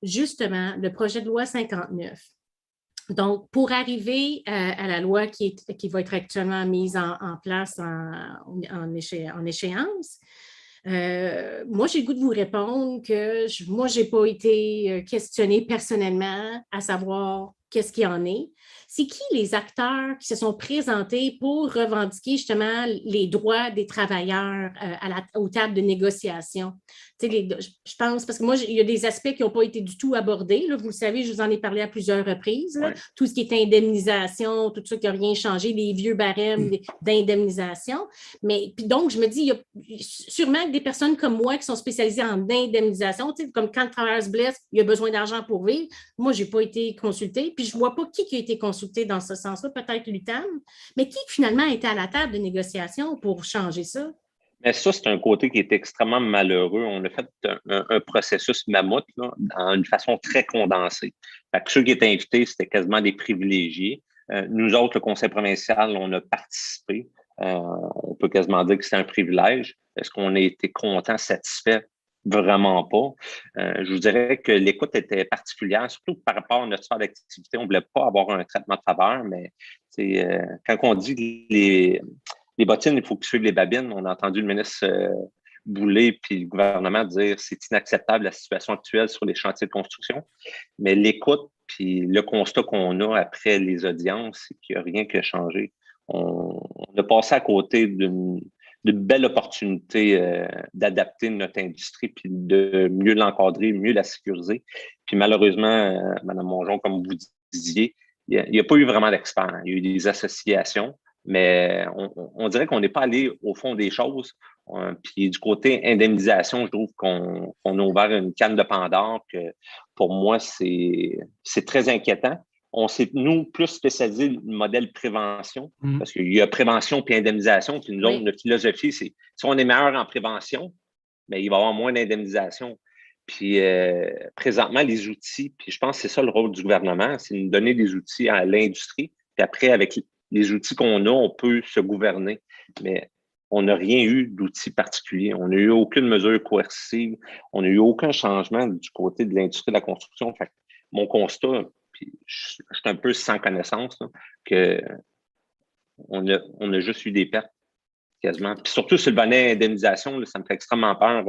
justement le projet de loi 59. Donc, pour arriver à la loi qui va être actuellement mise en place en échéance, moi, j'ai le goût de vous répondre que moi, je n'ai pas été questionnée personnellement à savoir qu'est-ce qu'il y en est. C'est qui les acteurs qui se sont présentés pour revendiquer justement les droits des travailleurs aux tables de négociation? Je pense, parce que moi, il y a des aspects qui n'ont pas été du tout abordés. Là, vous le savez, je vous en ai parlé à plusieurs reprises. Là. Ouais. Tout ce qui est indemnisation, tout ça qui n'a rien changé, les vieux barèmes d'indemnisation. Mais puis donc, je me dis, il y a sûrement des personnes comme moi qui sont spécialisées en indemnisation, comme quand le travailleur se blesse, il a besoin d'argent pour vivre. Moi, je n'ai pas été consultée, puis je ne vois pas qui a été consulté dans ce sens-là, peut-être l'UTAM, mais qui finalement était à la table de négociation pour changer ça? Mais ça, c'est un côté qui est extrêmement malheureux. On a fait un processus mammouth là, d'une façon très condensée. Fait que ceux qui étaient invités, c'était quasiment des privilégiés. Nous autres, le Conseil provincial, on a participé. On peut quasiment dire que c'est un privilège. Est-ce qu'on a été content, satisfait? Vraiment pas. Je vous dirais que l'écoute était particulière, surtout par rapport à notre sphère d'activité. On ne voulait pas avoir un traitement de faveur, mais quand on dit les bottines, il faut qu'ils suivent les babines. On a entendu le ministre Boulay puis le gouvernement dire que c'est inacceptable la situation actuelle sur les chantiers de construction. Mais l'écoute puis le constat qu'on a après les audiences, c'est qu'il n'y a rien qui a changé. On a passé à côté d'une belle opportunité d'adapter notre industrie puis de mieux l'encadrer, mieux la sécuriser. Puis malheureusement, Mme Mongeon, comme vous disiez, il n'y a pas eu vraiment d'experts. Il y a eu des associations, mais on dirait qu'on n'est pas allé au fond des choses. Puis du côté indemnisation, je trouve qu'on a ouvert une canne de Pandore que pour moi, c'est très inquiétant. On s'est, nous, plus spécialisé le modèle prévention, parce qu'il y a prévention puis indemnisation. Puis nous autres, notre philosophie, c'est si on est meilleur en prévention, bien, il va y avoir moins d'indemnisation. Puis présentement, les outils, puis je pense que c'est ça le rôle du gouvernement, c'est de nous donner des outils à l'industrie. Puis après, avec les outils qu'on a, on peut se gouverner. Mais on n'a rien eu d'outils particuliers. On n'a eu aucune mesure coercitive. On n'a eu aucun changement du côté de l'industrie de la construction. Fait que mon constat, puis je suis un peu sans connaissance, là, que on a juste eu des pertes quasiment. Puis surtout sur le volet indemnisation, là, ça me fait extrêmement peur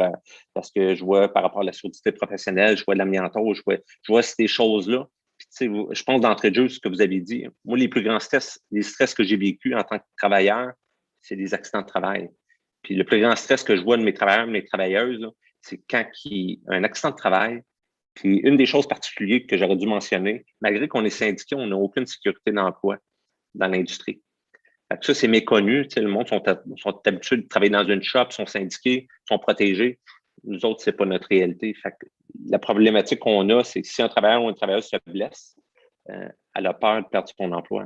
parce que je vois par rapport à la surdité professionnelle, je vois l'amianto, je vois ces choses-là. Puis, je pense d'entrée de jeu ce que vous avez dit. Moi, les plus grands stress, les stress que j'ai vécu en tant que travailleur, c'est des accidents de travail. Puis le plus grand stress que je vois de mes travailleurs, de mes travailleuses, là, c'est quand il y a un accident de travail. Puis une des choses particulières que j'aurais dû mentionner, malgré qu'on est syndiqué, on n'a aucune sécurité d'emploi dans l'industrie. Ça, c'est méconnu. Le monde sont habitués de travailler dans une shop, sont syndiqués, sont protégés. Nous autres, c'est pas notre réalité. Fait que la problématique qu'on a, c'est que si un travailleur ou une travailleuse se blesse, elle a peur de perdre son emploi.